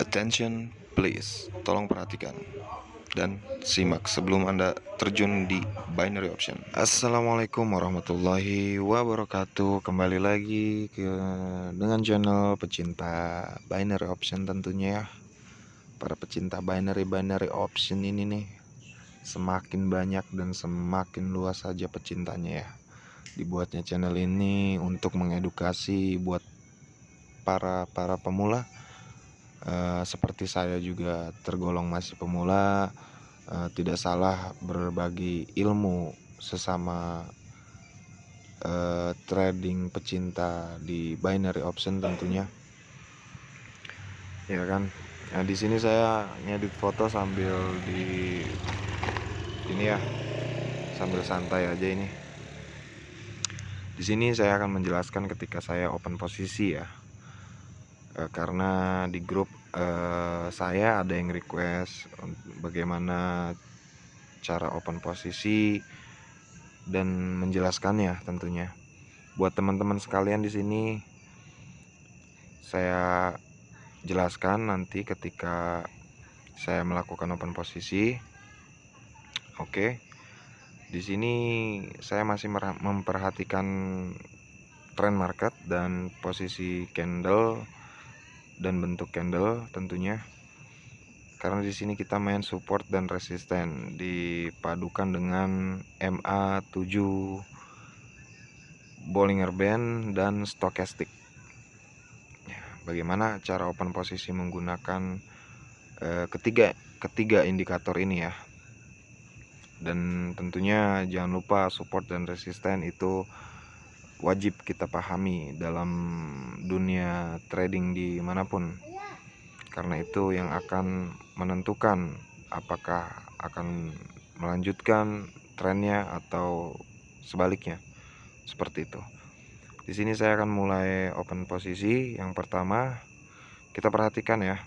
Attention please, tolong perhatikan dan simak sebelum Anda terjun di binary option. Assalamualaikum warahmatullahi wabarakatuh. Kembali lagi dengan channel pecinta binary option tentunya ya. Para pecinta binary option ini nih, semakin banyak dan semakin luas saja pecintanya ya. Dibuatnya channel ini untuk mengedukasi buat para pemula. Seperti saya juga tergolong masih pemula, tidak salah berbagi ilmu sesama trading pecinta di binary option tentunya, ya kan. Nah, di sini saya ngedit foto sambil ini ya, sambil santai aja ini. Di sini saya akan menjelaskan ketika saya open posisi ya. Karena di grup saya ada yang request bagaimana cara open posisi dan menjelaskannya tentunya. Buat teman-teman sekalian di sini saya jelaskan nanti ketika saya melakukan open posisi. Oke. Di sini saya masih memperhatikan trend market dan posisi candle dan bentuk candle tentunya, karena di sini kita main support dan resisten dipadukan dengan MA7, Bollinger Band dan Stochastic. Bagaimana cara open posisi menggunakan ketiga indikator ini ya. Dan tentunya jangan lupa support dan resisten itu wajib kita pahami dalam dunia trading dimanapun, karena itu yang akan menentukan apakah akan melanjutkan trennya atau sebaliknya, seperti itu. Di sini saya akan mulai open posisi. Yang pertama kita perhatikan ya,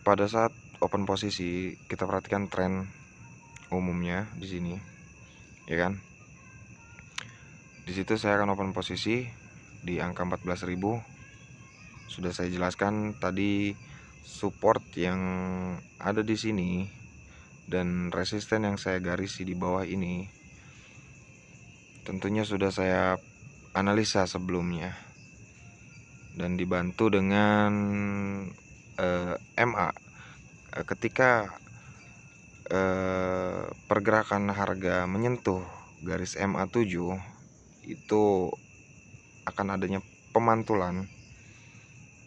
pada saat open posisi kita perhatikan tren umumnya di sini, ya kan. Di situ saya akan open posisi di angka 14.000. Sudah saya jelaskan tadi, support yang ada di sini dan resisten yang saya garisi di bawah ini tentunya sudah saya analisa sebelumnya dan dibantu dengan MA. Ketika pergerakan harga menyentuh garis MA7 itu akan adanya pemantulan.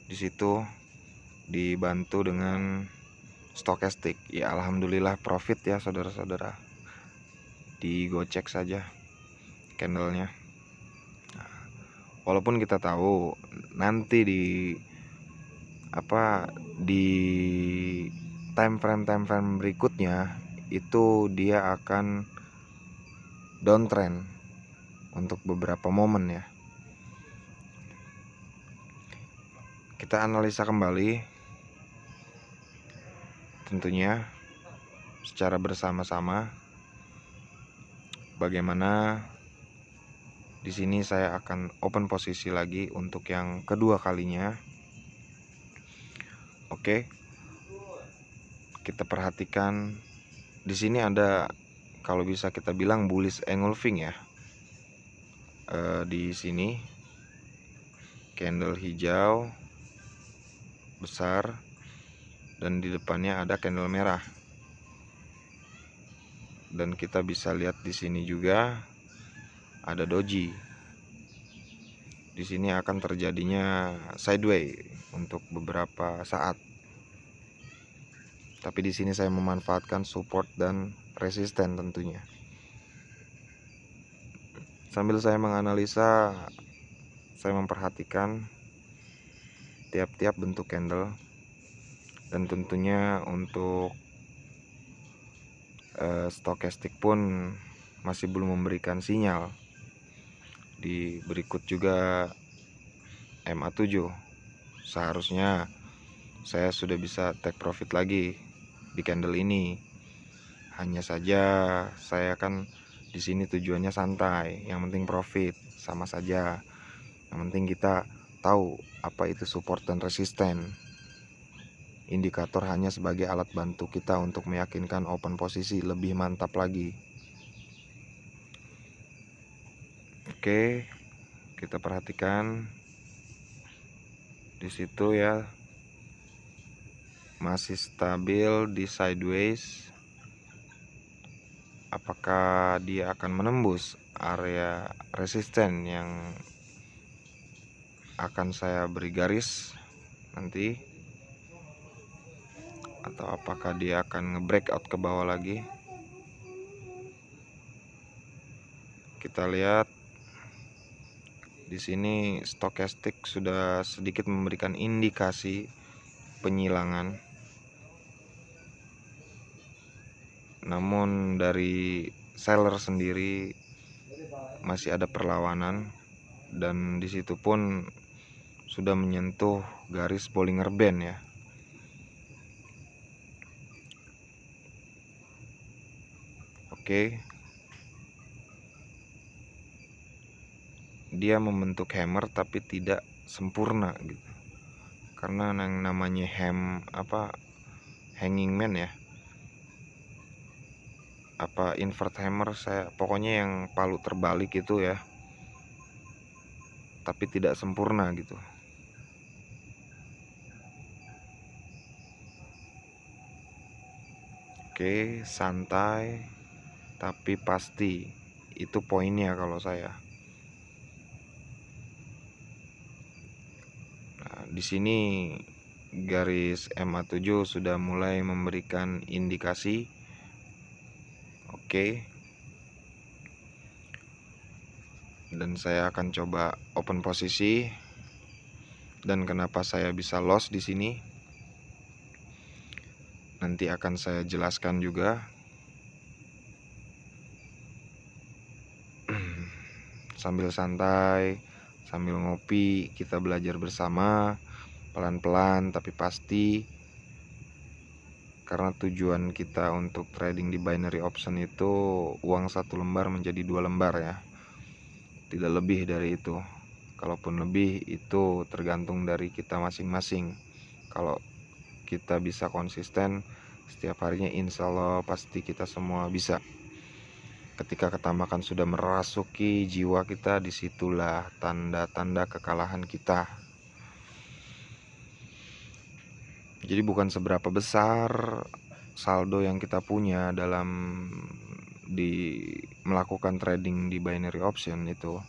Di situ dibantu dengan Stochastic. Ya alhamdulillah profit ya saudara-saudara. Digocek saja candlenya. Walaupun kita tahu nanti di time frame berikutnya itu dia akan downtrend untuk beberapa momen ya. Kita analisa kembali tentunya secara bersama-sama bagaimana. Di sini saya akan open posisi lagi untuk yang kedua kalinya. Oke. Kita perhatikan di sini ada, kalau bisa kita bilang, bullish engulfing ya. Di sini candle hijau besar dan di depannya ada candle merah. Dan kita bisa lihat di sini juga ada doji. Di sini akan terjadinya sideways untuk beberapa saat. Tapi di sini saya memanfaatkan support dan resisten tentunya. Sambil saya menganalisa, saya memperhatikan tiap-tiap bentuk candle, dan tentunya untuk Stochastic pun masih belum memberikan sinyal. Di berikut juga MA7, seharusnya saya sudah bisa take profit lagi di candle ini. Hanya saja saya kan di sini tujuannya santai, yang penting profit, sama saja. Yang penting kita tahu apa itu support dan resisten. Indikator hanya sebagai alat bantu kita untuk meyakinkan open posisi lebih mantap lagi. Oke, kita perhatikan di situ ya, masih stabil di sideways. Apakah dia akan menembus area resisten yang akan saya beri garis nanti, atau apakah dia akan nge-breakout ke bawah lagi? Kita lihat di sini stokastik sudah sedikit memberikan indikasi penyilangan, namun dari seller sendiri masih ada perlawanan, dan disitu pun sudah menyentuh garis Bollinger Band ya. Oke, dia membentuk hammer tapi tidak sempurna gitu, karena yang namanya hanging man ya, invert hammer, saya pokoknya yang palu terbalik itu ya, tapi tidak sempurna gitu. Oke, santai tapi pasti, itu poinnya kalau saya. Nah, di sini garis MA7 sudah mulai memberikan indikasi. Oke. Dan saya akan coba open posisi. Dan kenapa saya bisa loss di sini? Nanti akan saya jelaskan juga. Sambil santai, sambil ngopi, kita belajar bersama, pelan-pelan tapi pasti. Karena tujuan kita untuk trading di binary option itu uang 1 lembar menjadi 2 lembar ya, tidak lebih dari itu. Kalaupun lebih itu tergantung dari kita masing-masing. Kalau kita bisa konsisten setiap harinya, insya Allah pasti kita semua bisa. Ketika ketamakan sudah merasuki jiwa kita, disitulah tanda-tanda kekalahan kita. Jadi bukan seberapa besar saldo yang kita punya dalam melakukan trading di binary option itu,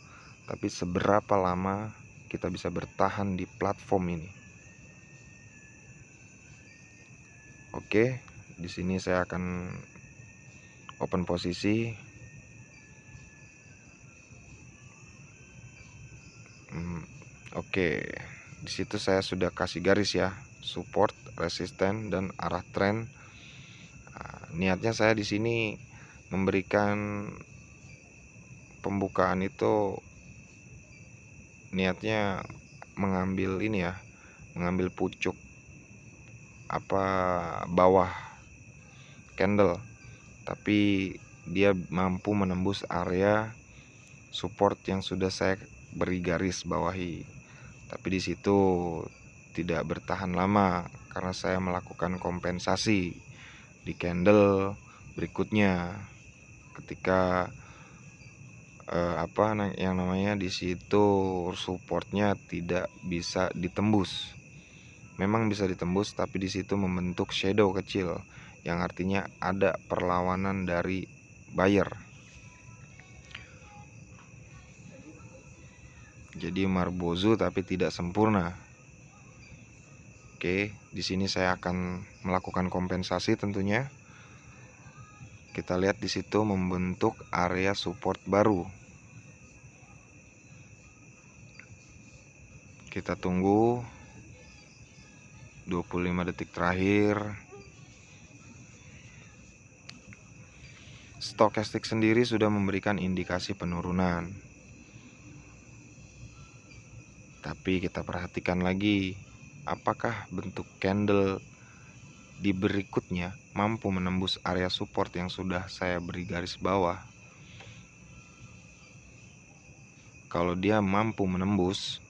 tapi seberapa lama kita bisa bertahan di platform ini. Oke, di sini saya akan open posisi. Oke, di situ saya sudah kasih garis ya, support, resisten, dan arah tren. Nah, niatnya saya di sini memberikan pembukaan itu, niatnya mengambil ini ya, mengambil pucuk bawah candle, tapi dia mampu menembus area support yang sudah saya beri garis bawahi. Tapi di situ tidak bertahan lama karena saya melakukan kompensasi di candle berikutnya ketika yang namanya di situ supportnya tidak bisa ditembus. Memang bisa ditembus, tapi di situ membentuk shadow kecil, yang artinya ada perlawanan dari buyer. Jadi marbozu tapi tidak sempurna. Oke, di sini saya akan melakukan kompensasi tentunya. Kita lihat di situ membentuk area support baru. Kita tunggu 25 detik terakhir. Stokastik sendiri sudah memberikan indikasi penurunan. Tapi kita perhatikan lagi, apakah bentuk candle di berikutnya mampu menembus area support yang sudah saya beri garis bawah. Kalau dia mampu menembus,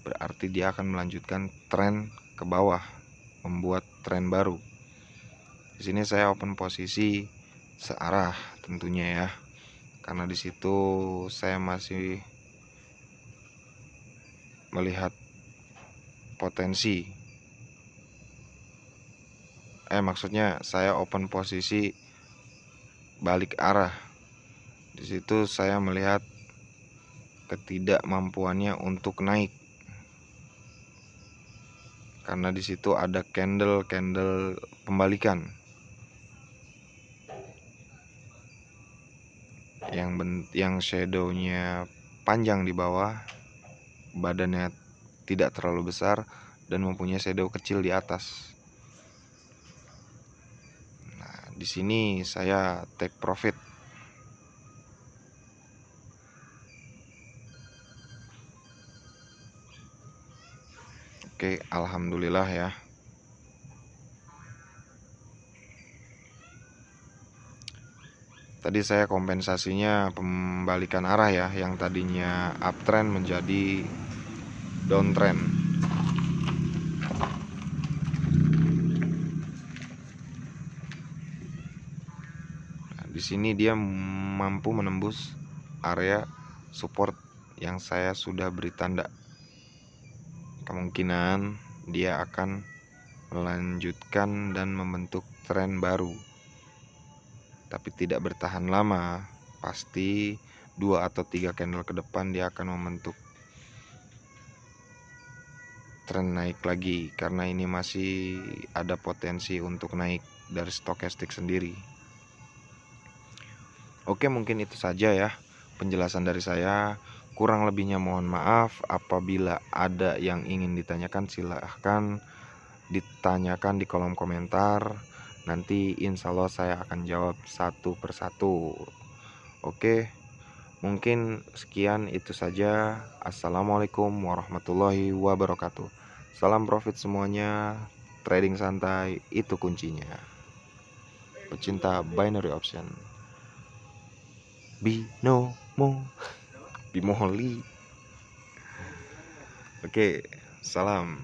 berarti dia akan melanjutkan tren ke bawah, membuat tren baru. Di sini saya open posisi searah tentunya ya, karena di situ saya masih melihat potensi. Maksudnya saya open posisi balik arah. Di situ saya melihat ketidakmampuannya untuk naik, karena di situ ada candle pembalikan yang shadownya panjang di bawah, badannya tidak terlalu besar dan mempunyai shadow kecil di atas. Nah, di sini saya take profit. Oke, alhamdulillah ya. Tadi saya kompensasinya pembalikan arah ya, yang tadinya uptrend menjadi downtrend. Nah, di sini dia mampu menembus area support yang saya sudah beri tanda. Kemungkinan dia akan melanjutkan dan membentuk tren baru, tapi tidak bertahan lama. Pasti 2 atau 3 candle ke depan dia akan membentuk tren naik lagi, karena ini masih ada potensi untuk naik dari stokastik sendiri. Oke, mungkin itu saja ya penjelasan dari saya. Kurang lebihnya mohon maaf. Apabila ada yang ingin ditanyakan, silahkan ditanyakan di kolom komentar. Nanti insya Allah saya akan jawab satu persatu. Oke, mungkin sekian itu saja. Assalamualaikum warahmatullahi wabarakatuh. Salam profit semuanya. Trading santai itu kuncinya. Pecinta binary option, bimoholi. Oke, salam.